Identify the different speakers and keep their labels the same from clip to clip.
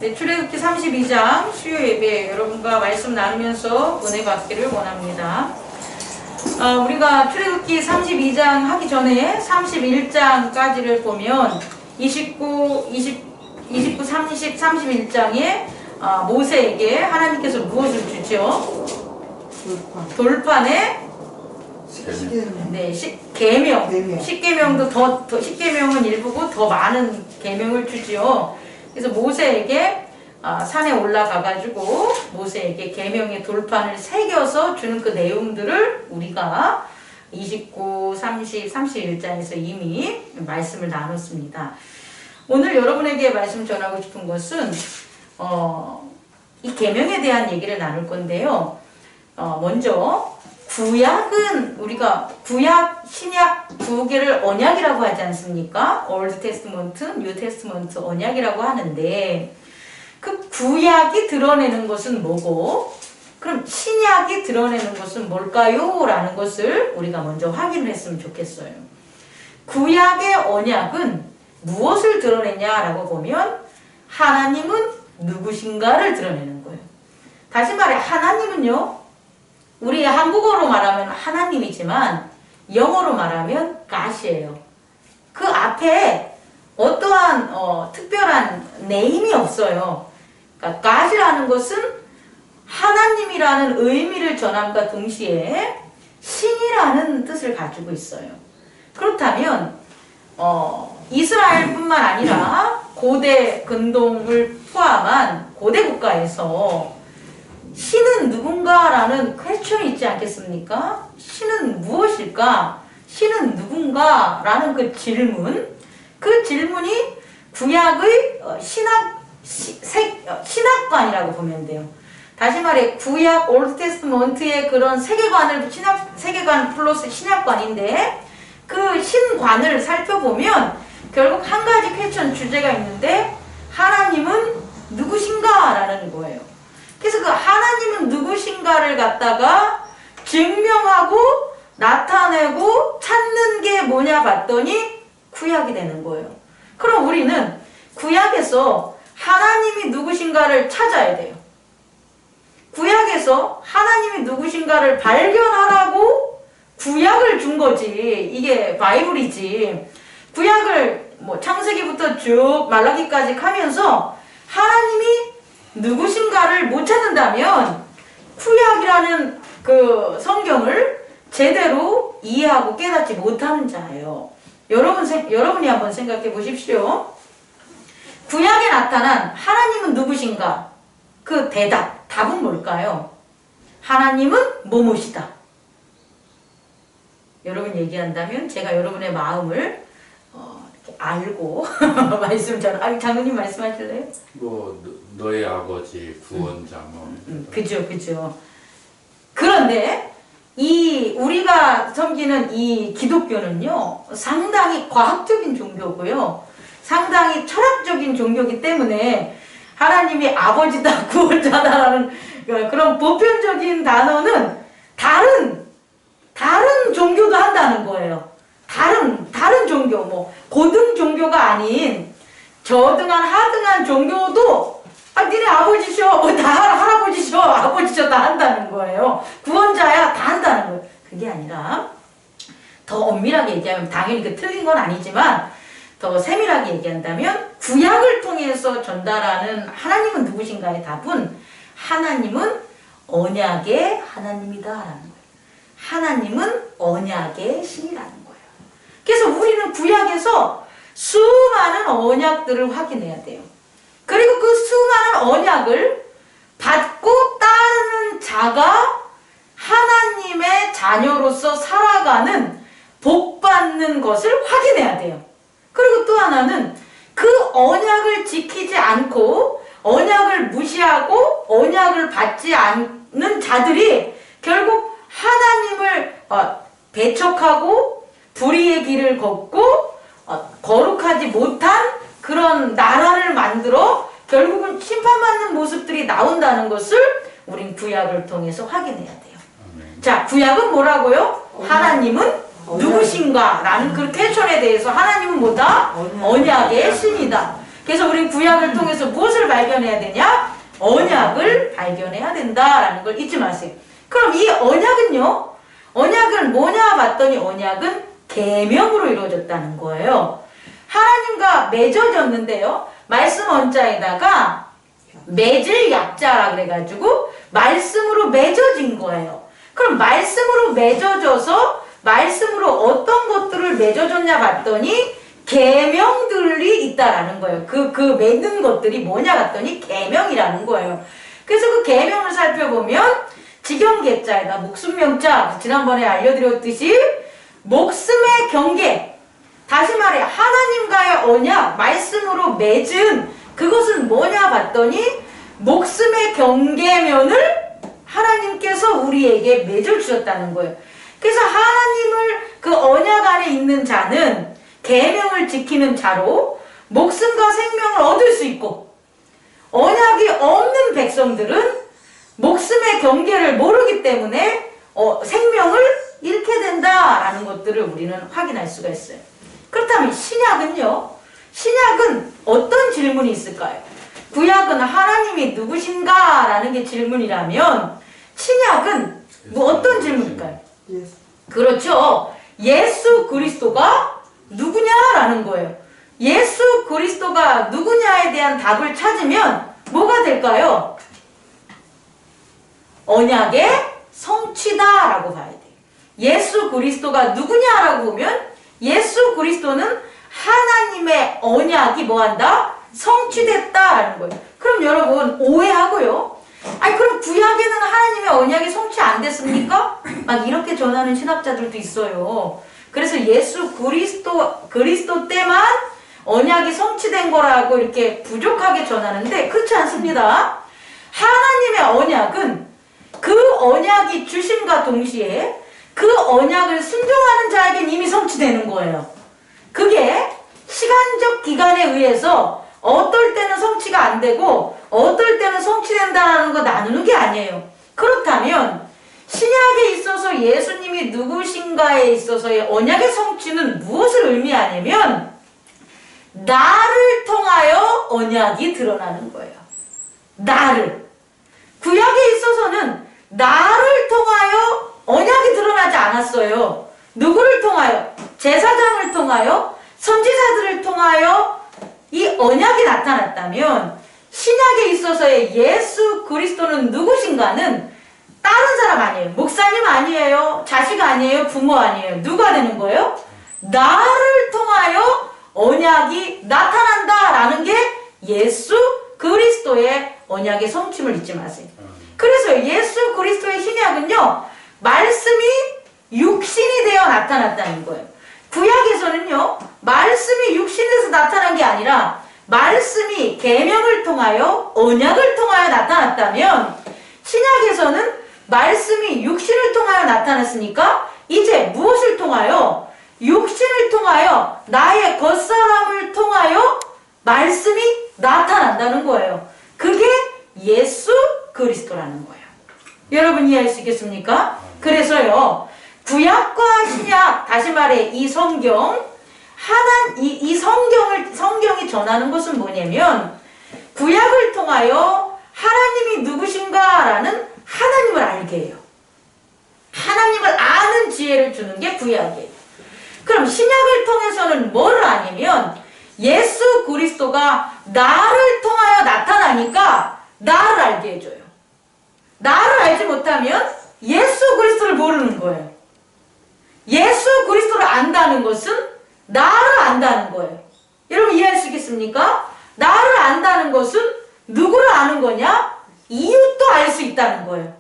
Speaker 1: 네, 출애굽기 32장 수요 예배 여러분과 말씀 나누면서 은혜 받기를 원합니다. 우리가 출애굽기 32장 하기 전에 31장까지를 보면 29, 30, 31장에 모세에게 하나님께서 무엇을 주죠? 돌판에 네, 계명. 10계명도 십계명은 일부고 더 많은 계명을 주지요. 그래서 모세에게 산에 올라가가지고 모세에게 계명의 돌판을 새겨서 주는 그 내용들을 우리가 29, 30, 31장에서 이미 말씀을 나눴습니다. 오늘 여러분에게 말씀 전하고 싶은 것은 이 계명에 대한 얘기를 나눌 건데요. 먼저 구약은 우리가 구약, 신약 두 개를 언약이라고 하지 않습니까? Old Testament, New Testament 언약이라고 하는데 그 구약이 드러내는 것은 뭐고 그럼 신약이 드러내는 것은 뭘까요? 라는 것을 우리가 먼저 확인을 했으면 좋겠어요. 구약의 언약은 무엇을 드러내냐라고 보면 하나님은 누구신가를 드러내는 거예요. 다시 말해 하나님은요. 우리 한국어로 말하면 하나님이지만 영어로 말하면 God이에요. 그 앞에 어떠한 특별한 네임이 없어요. 그러니까 God이라는 것은 하나님이라는 의미를 전함과 동시에 신이라는 뜻을 가지고 있어요. 그렇다면 이스라엘뿐만 아니라 고대 근동을 포함한 고대 국가에서 신은 누군가라는 퀘스천이 있지 않겠습니까? 신은 무엇일까? 신은 누군가라는 그 질문이 구약의 신학관이라고 보면 돼요. 다시 말해 구약 올드 테스트먼트의 그런 세계관 플러스 신학관인데 그 신관을 살펴보면 결국 한 가지 퀘스천 주제가 있는데 하나님은 누구신가라는 거예요. 그래서 그 하나님은 누구신가를 갖다가 증명하고 나타내고 찾는 게 뭐냐 봤더니 구약이 되는 거예요. 그럼 우리는 구약에서 하나님이 누구신가를 찾아야 돼요. 구약에서 하나님이 누구신가를 발견하라고 구약을 준 거지. 이게 바이블이지. 구약을 창세기부터 쭉 말라기까지 가면서 하나님이 누구신가를 못 찾는다면 구약이라는 그 성경을 제대로 이해하고 깨닫지 못하는 자예요. 여러분이 한번 생각해 보십시오. 구약에 나타난 하나님은 누구신가? 그 답은 뭘까요? 하나님은 뭐뭐시다. 여러분 얘기한다면 제가 여러분의 마음을 알고 말씀 장로님 말씀하실래요?
Speaker 2: 너의 아버지 구원자
Speaker 1: 그죠. 그런데 우리가 섬기는 이 기독교는요 상당히 과학적인 종교고요 상당히 철학적인 종교이기 때문에 하나님이 아버지다 구원자다라는 그런 보편적인 단어는 다른 종교도 한다는 거예요. 다른 종교, 고등 종교가 아닌 저등한 하등한 종교도 니네 아버지셔, 할아버지셔, 아버지셔 다 한다는 거예요. 구원자야 다 한다는 거예요. 그게 아니라 더 엄밀하게 얘기하면 당연히 틀린 건 아니지만 더 세밀하게 얘기한다면 구약을 통해서 전달하는 하나님은 누구신가의 답은 하나님은 언약의 하나님이다라는 거예요. 하나님은 언약의 신이라는 거예요. 그래서 우리는 구약에서 수많은 언약들을 확인해야 돼요. 그리고 그 수많은 언약을 받고 따르는 자가 하나님의 자녀로서 살아가는 복받는 것을 확인해야 돼요. 그리고 또 하나는 그 언약을 지키지 않고 언약을 무시하고 언약을 받지 않는 자들이 결국 하나님을 배척하고 불의의 길을 걷고 거룩하지 못한 그런 나라를 만들어 결국은 심판받는 모습들이 나온다는 것을 우린 구약을 통해서 확인해야 돼요. 자, 구약은 뭐라고요? 하나님은 누구신가? 라는 그 퀘스천에 대해서 하나님은 뭐다? 언약의 신이다. 그래서 우린 구약을 통해서 무엇을 발견해야 되냐? 언약을 발견해야 된다라는 걸 잊지 마세요. 그럼 이 언약은요? 언약은 뭐냐 봤더니 언약은 계명으로 이루어졌다는 거예요. 하나님과 맺어졌는데요. 말씀 언자에다가 맺을 약자라 그래가지고 말씀으로 맺어진 거예요. 그럼 말씀으로 맺어져서 말씀으로 어떤 것들을 맺어줬냐 봤더니 계명들이 있다라는 거예요. 그 맺는 것들이 뭐냐 봤더니 계명이라는 거예요. 그래서 그 계명을 살펴보면 직영계자에다 목숨명자, 지난번에 알려드렸듯이 목숨의 경계, 다시 말해 하나님과의 언약, 말씀으로 맺은 그것은 뭐냐 봤더니 목숨의 경계면을 하나님께서 우리에게 맺어주셨다는 거예요. 그래서 하나님을 그 언약 안에 있는 자는 계명을 지키는 자로 목숨과 생명을 얻을 수 있고, 언약이 없는 백성들은 목숨의 경계를 모르기 때문에 생명을 잃게 된다라는 것들을 우리는 확인할 수가 있어요. 그렇다면 신약은요? 신약은 어떤 질문이 있을까요? 구약은 하나님이 누구신가? 라는 게 질문이라면 신약은 뭐 어떤 질문일까요? 그렇죠. 예수 그리스도가 누구냐라는 거예요. 예수 그리스도가 누구냐에 대한 답을 찾으면 뭐가 될까요? 언약의 성취다라고 봐야 돼요. 예수 그리스도가 누구냐라고 보면 예수 그리스도는 하나님의 언약이 뭐한다? 성취됐다라는 거예요. 그럼 여러분 오해하고요. 아니 그럼 구약에는 하나님의 언약이 성취 안 됐습니까? 막 이렇게 전하는 신학자들도 있어요. 그래서 예수 그리스도 때만 언약이 성취된 거라고 이렇게 부족하게 전하는데 그렇지 않습니다. 하나님의 언약은 그 언약이 주심과 동시에 그 언약을 순종하는 자에겐 이미 성취되는 거예요. 그게 시간적 기간에 의해서 어떨 때는 성취가 안 되고 어떨 때는 성취된다는 거 나누는 게 아니에요. 그렇다면 신약에 있어서 예수님이 누구신가에 있어서의 언약의 성취는 무엇을 의미하냐면 나를 통하여 언약이 드러나는 거예요. 나를. 구약에 있어서는 나를 통하여 언약이 드러나지 않았어요. 누구를 통하여? 제사장을 통하여? 선지자들을 통하여 이 언약이 나타났다면 신약에 있어서의 예수 그리스도는 누구신가는 다른 사람 아니에요. 목사님 아니에요. 자식 아니에요. 부모 아니에요. 누가 되는 거예요? 나를 통하여 언약이 나타난다라는 게 예수 그리스도의 언약의 성취를 잊지 마세요. 그래서 예수 그리스도의 신약은요, 말씀이 육신이 되어 나타났다는 거예요. 구약에서는요, 말씀이 육신에서 나타난 게 아니라 말씀이 계명을 통하여 언약을 통하여 나타났다면 신약에서는 말씀이 육신을 통하여 나타났으니까 이제 무엇을 통하여? 육신을 통하여 나의 겉사람을 통하여 말씀이 나타난다는 거예요. 그게 예수 그리스도라는 거예요. 여러분 이해할 수 있겠습니까? 그래서요, 구약과 신약, 다시 말해 이 성경, 이 성경이 전하는 것은 뭐냐면 구약을 통하여 하나님이 누구신가라는 하나님을 알게 해요. 하나님을 아는 지혜를 주는 게 구약이에요. 그럼 신약을 통해서는 뭘 아냐면 예수 그리스도가 나를 통하여 나타나니까 나를 알게 해줘요. 나를 알지 못하면 예수 그리스도를 모르는 거예요. 예수 그리스도를 안다는 것은 나를 안다는 거예요. 여러분 이해할 수 있겠습니까? 나를 안다는 것은 누구를 아는 거냐? 이웃도 알 수 있다는 거예요.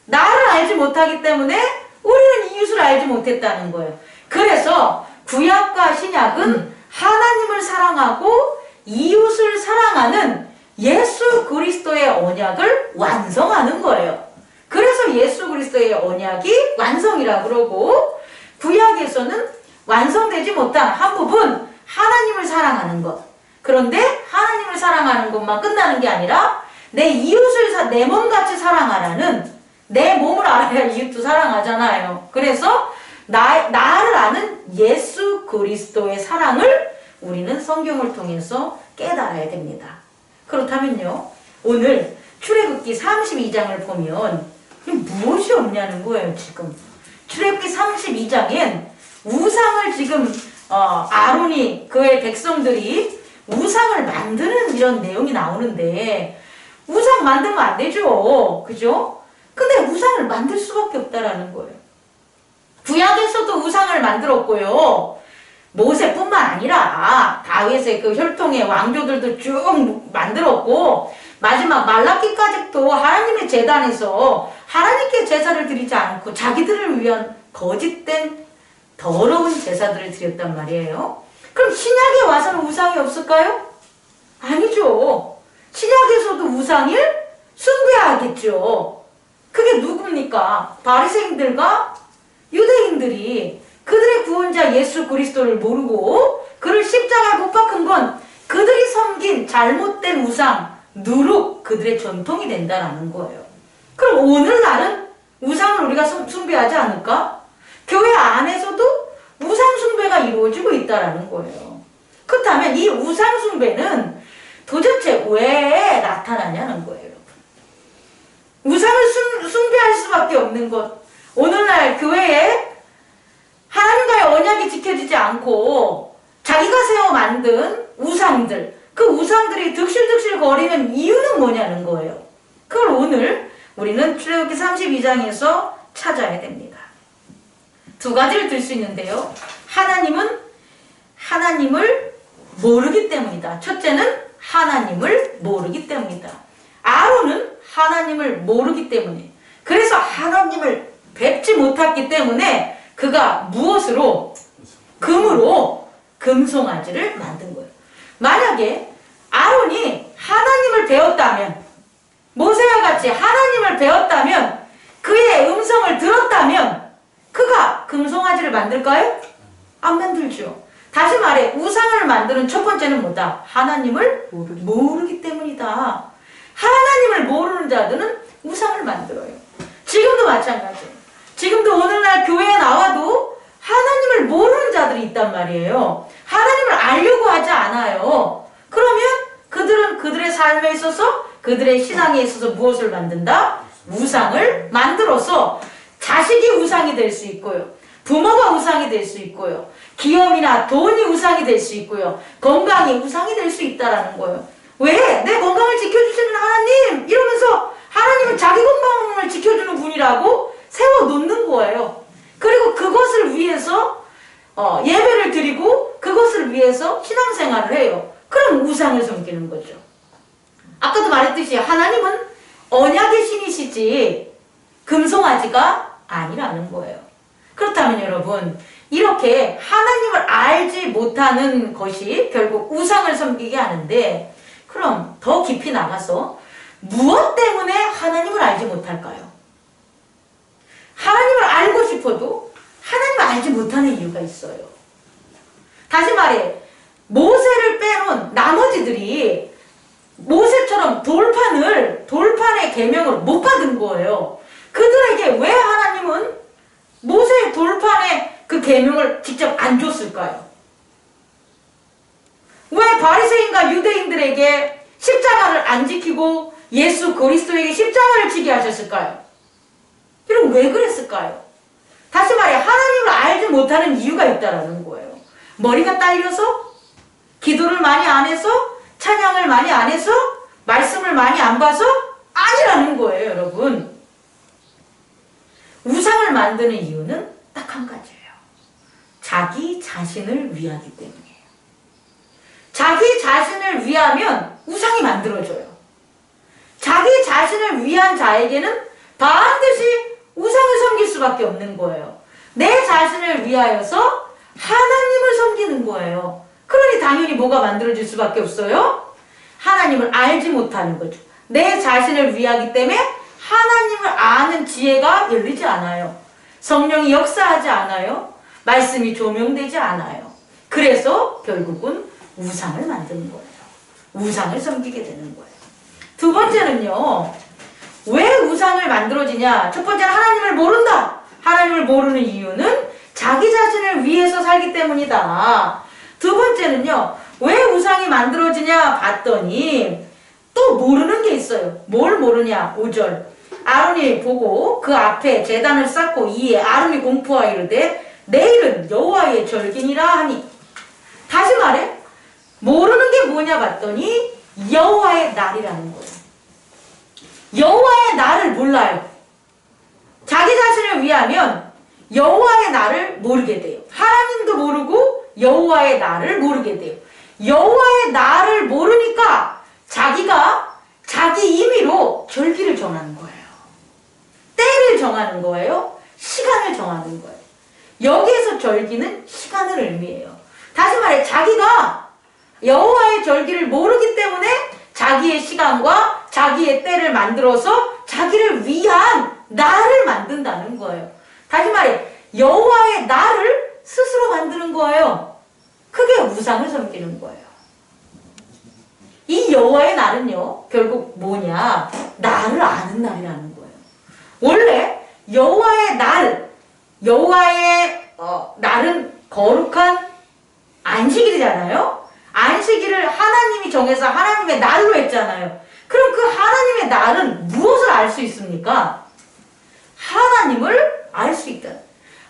Speaker 1: 나를 알지 못하기 때문에 우리는 이웃을 알지 못했다는 거예요. 그래서 구약과 신약은 하나님을 사랑하고 이웃을 사랑하는 예수 그리스도의 언약을 완성하는 거예요. 그래서 예수 그리스도의 언약이 완성이라고 그러고, 구약에서는 완성되지 못한 한 부분, 하나님을 사랑하는 것. 그런데 하나님을 사랑하는 것만 끝나는 게 아니라 내 이웃을 내 몸같이 사랑하라는, 내 몸을 알아야 이웃도 사랑하잖아요. 그래서 나를 아는 예수 그리스도의 사랑을 우리는 성경을 통해서 깨달아야 됩니다. 그렇다면요, 오늘 출애굽기 32장을 보면 무엇이 없냐는 거예요. 지금 출애굽기 32장엔 우상을 지금 아론이 그의 백성들이 우상을 만드는 이런 내용이 나오는데, 우상 만들면 안 되죠. 그죠? 근데 우상을 만들 수밖에 없다라는 거예요. 구약에서도 우상을 만들었고요. 모세뿐만 아니라 다윗의 그 혈통의 왕조들도 쭉 만들었고, 마지막 말라기까지도 하나님의 제단에서 하나님께 제사를 드리지 않고 자기들을 위한 거짓된 더러운 제사들을 드렸단 말이에요. 그럼 신약에 와서는 우상이 없을까요? 아니죠. 신약에서도 우상을 숭배하겠죠. 그게 누굽니까? 바리새인들과 유대인들이 그들의 구원자 예수 그리스도를 모르고 그를 십자가에 못 박은 건 그들이 섬긴 잘못된 우상, 누룩, 그들의 전통이 된다라는 거예요. 그럼 오늘날은 우상을 우리가 숭배하지 않을까? 교회 안에서도 우상 숭배가 이루어지고 있다라는 거예요. 그렇다면 이 우상 숭배는 도대체 왜 나타나냐는 거예요, 여러분. 우상을 숭배할 수밖에 없는 것. 오늘날 교회에 하나님과의 언약이 지켜지지 않고 자기가 세워 만든 우상들, 그 우상들이 득실득실 거리는 이유는 뭐냐는 거예요. 그걸 오늘 우리는 출애굽기 32장에서 찾아야 됩니다. 두 가지를 들 수 있는데요. 하나님은 하나님을 모르기 때문이다. 첫째는 하나님을 모르기 때문이다. 아론은 하나님을 모르기 때문에, 그래서 하나님을 뵙지 못했기 때문에 그가 무엇으로? 금으로 금송아지를 만든 거예요. 만약에 아론이 하나님을 배웠다면, 모세와 같이 하나님을 배웠다면, 그의 음성을 들었다면 그가 금송아지를 만들까요? 안 만들죠. 다시 말해, 우상을 만드는 첫 번째는 뭐다? 하나님을 모르기 때문이다. 하나님을 모르는 자들은 우상을 만들어요. 지금도 마찬가지예요. 지금도 오늘날 교회에 나와도 하나님을 모르는 자들이 있단 말이에요. 하나님을 알려고 하지 않아요. 그러면 그들은 그들의 삶에 있어서, 그들의 신앙에 있어서 무엇을 만든다? 우상을 만들어서 자식이 우상이 될 수 있고요. 부모가 우상이 될 수 있고요. 기업이나 돈이 우상이 될 수 있고요. 건강이 우상이 될 수 있다라는 거예요. 왜? 내 건강을 지켜주시는 하나님! 이러면서 하나님은 자기 건강을 지켜주는 분이라고 세워놓는 거예요. 그리고 그것을 위해서 예배를 드리고 그것을 위해서 신앙생활을 해요. 그럼 우상을 섬기는 거죠. 아까도 말했듯이 하나님은 언약의 신이시지 금송아지가 아니라는 거예요. 그렇다면 여러분, 이렇게 하나님을 알지 못하는 것이 결국 우상을 섬기게 하는데, 그럼 더 깊이 나가서 무엇 때문에 하나님을 알지 못할까요? 하나님을 알고 싶어도 하나님을 알지 못하는 이유가 있어요. 다시 말해, 모세를 빼놓은 나머지들이 모세처럼 돌판의 계명을 못 받은 거예요. 그들에게 왜 하나님은 모세의 돌판에 그 계명을 직접 안 줬을까요? 왜 바리새인과 유대인들에게 십자가를 안 지키고 예수 그리스도에게 십자가를 지게 하셨을까요? 여러분, 왜 그랬을까요? 다시 말해, 하나님을 알지 못하는 이유가 있다라는 거예요. 머리가 딸려서? 기도를 많이 안 해서? 찬양을 많이 안 해서? 말씀을 많이 안 봐서? 아니라는 거예요, 여러분. 우상을 만드는 이유는 딱 한 가지예요. 자기 자신을 위하기 때문이에요. 자기 자신을 위하면 우상이 만들어져요. 자기 자신을 위한 자에게는 반드시 우상을 섬길 수밖에 없는 거예요. 내 자신을 위하여서 하나님을 섬기는 거예요. 그러니 당연히 뭐가 만들어질 수밖에 없어요? 하나님을 알지 못하는 거죠. 내 자신을 위하기 때문에 하나님을 아는 지혜가 열리지 않아요. 성령이 역사하지 않아요. 말씀이 조명되지 않아요. 그래서 결국은 우상을 만드는 거예요. 우상을 섬기게 되는 거예요. 두 번째는요, 왜 우상을 만들어지냐? 첫 번째는 하나님을 모른다. 하나님을 모르는 이유는 자기 자신을 위해서 살기 때문이다. 두 번째는요, 왜 우상이 만들어지냐 봤더니 또 모르는 게 있어요. 뭘 모르냐? 5절. 아론이 보고 그 앞에 제단을 쌓고 이에 아론이 공포하여 이르되 내일은 여호와의 절기니라 하니. 다시 말해 모르는 게 뭐냐 봤더니 여호와의 날이라는 거예요. 여호와의 날을 몰라요. 자기 자신을 위하면 여호와의 날을 모르게 돼요. 하나님도 모르고 여호와의 날을 모르게 돼요. 여호와의 날을 모르니까 자기가 자기 임의로 절기를 정하는 거예요. 때를 정하는 거예요. 시간을 정하는 거예요. 여기에서 절기는 시간을 의미해요. 다시 말해 자기가 여호와의 절기를 모르기 때문에 자기의 시간과 자기의 때를 만들어서 자기를 위한 날을 만든다는 거예요. 다시 말해 여호와의 날을 스스로 만드는 거예요. 그게 우상을 섬기는 거예요. 이 여호와의 날은요 결국 뭐냐? 나를 아는 날이라는 거예요. 원래 여호와의 날, 여호와의 날은 거룩한 안식일이잖아요. 안식일을 하나님이 정해서 하나님의 날로 했잖아요. 그럼 그 하나님의 날은 무엇을 알 수 있습니까? 하나님을 알 수 있다.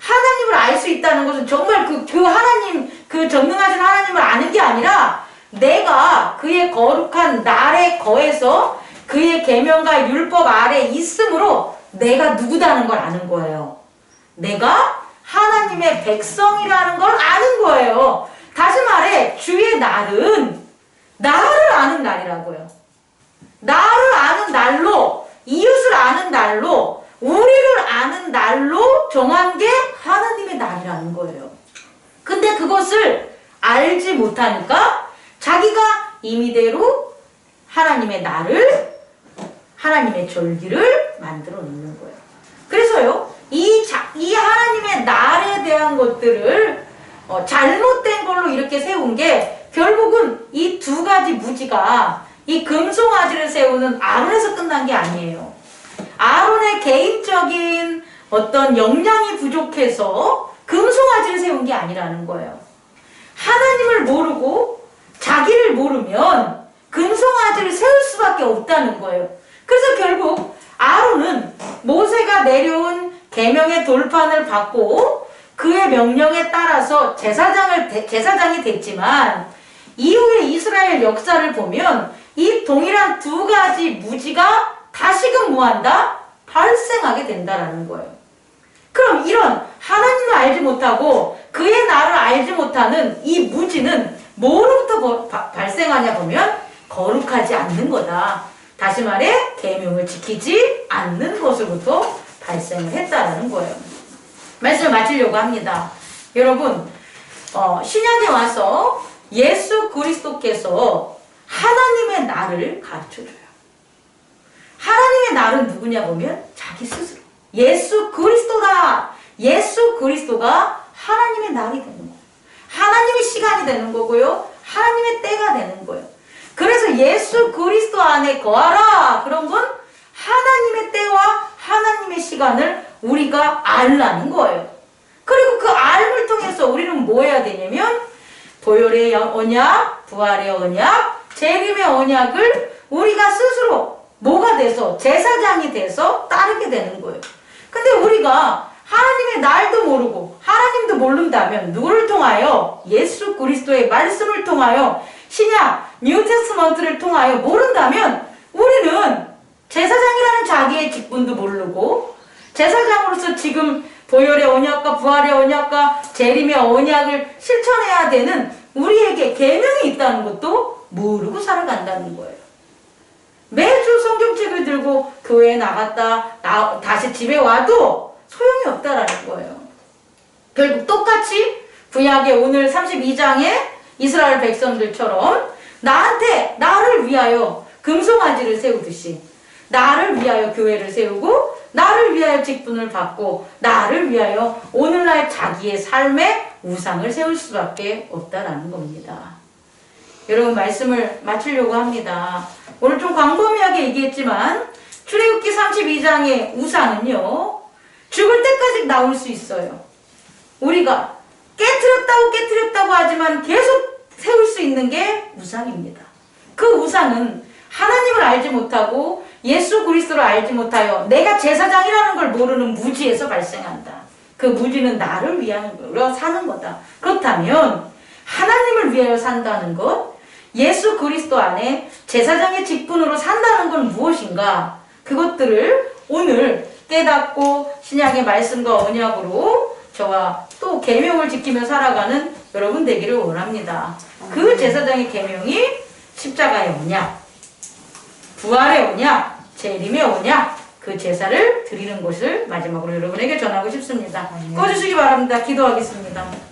Speaker 1: 하나님을 알 수 있다는 것은 정말 그 하나님, 그 전능하신 하나님을 아는 게 아니라 내가 그의 거룩한 날에 거해서 그의 계명과 율법 아래 있으므로 내가 누구다는 걸 아는 거예요. 내가 하나님의 백성이라는 걸 아는 거예요. 다시 말해 주의 날은 나를 아는 날이라고요. 나를 아는 날로, 이웃을 아는 날로, 우리를 아는 날로 정한 게 하나님의 날이라는 거예요. 근데 그것을 알지 못하니까 자기가 임의대로 하나님의 날을, 하나님의 절기를 만들어 놓는 거예요. 그래서요, 이 하나님의 날에 대한 것들을 잘못된 걸로 이렇게 세운 게 결국은 이 두 가지 무지가 이 금송아지를 세우는 아론에서 끝난 게 아니에요. 아론의 개인적인 어떤 역량이 부족해서 금송아지를 세운 게 아니라는 거예요. 하나님을 모르고 자기를 모르면 금송아지를 세울 수밖에 없다는 거예요. 그래서 결국 아론은 모세가 내려온 계명의 돌판을 받고 그의 명령에 따라서 제사장이 됐지만 이후에 이스라엘 역사를 보면 이 동일한 두 가지 무지가 다시금 뭐한다? 발생하게 된다라는 거예요. 그럼 이런 하나님을 알지 못하고 그의 나를 알지 못하는 이 무지는 뭐로부터 발생하냐 보면 거룩하지 않는 거다. 다시 말해 계명을 지키지 않는 것으로부터 발생을 했다라는 거예요. 말씀을 마치려고 합니다. 여러분 신약에 와서 예수 그리스도께서 하나님의 나를 가르쳐줘요. 하나님의 날은 누구냐 보면 자기 스스로 예수 그리스도다. 예수 그리스도가 하나님의 날이 되는 거예요. 하나님의 시간이 되는 거고요. 하나님의 때가 되는 거예요. 그래서 예수 그리스도 안에 거하라. 그런 건 하나님의 때와 하나님의 시간을 우리가 알라는 거예요. 그리고 그 알을 통해서 우리는 뭐 해야 되냐면 보혈의 언약, 부활의 언약, 재림의 언약을 우리가 스스로 뭐가 돼서 제사장이 돼서 따르게 되는 거예요. 근데 우리가 하나님의 날도 모르고 하나님도 모른다면 누구를 통하여? 예수 그리스도의 말씀을 통하여 신약 뉴테스먼트를 통하여 모른다면 우리는 제사장이라는 자기의 직분도 모르고 제사장으로서 지금 보혈의 언약과 부활의 언약과 재림의 언약을 실천해야 되는 우리에게 계명이 있다는 것도 모르고 살아간다는 거예요. 매주 성경책을 들고 교회에 나갔다 다시 집에 와도 소용이 없다라는 거예요. 결국 똑같이 구약의 오늘 32장의 이스라엘 백성들처럼 나를 위하여 금송아지를 세우듯이 나를 위하여 교회를 세우고 나를 위하여 직분을 받고 나를 위하여 오늘날 자기의 삶의 우상을 세울 수밖에 없다라는 겁니다. 여러분 말씀을 마치려고 합니다. 오늘 좀 광범위하게 얘기했지만 출애굽기 32장의 우상은요 죽을 때까지 나올 수 있어요. 우리가 깨트렸다고 하지만 계속 세울 수 있는 게 우상입니다. 그 우상은 하나님을 알지 못하고 예수 그리스도를 알지 못하여 내가 제사장이라는 걸 모르는 무지에서 발생한다. 그 무지는 나를 위하여 사는 거다. 그렇다면 하나님을 위하여 산다는 것, 예수 그리스도 안에 제사장의 직분으로 산다는 건 무엇인가? 그것들을 오늘 깨닫고 신약의 말씀과 언약으로 저와 또 계명을 지키며 살아가는 여러분 되기를 원합니다. 그 제사장의 계명이 십자가의 언약, 부활의 언약, 재림의 언약, 그 제사를 드리는 것을 마지막으로 여러분에게 전하고 싶습니다. 꺼주시기 바랍니다. 기도하겠습니다.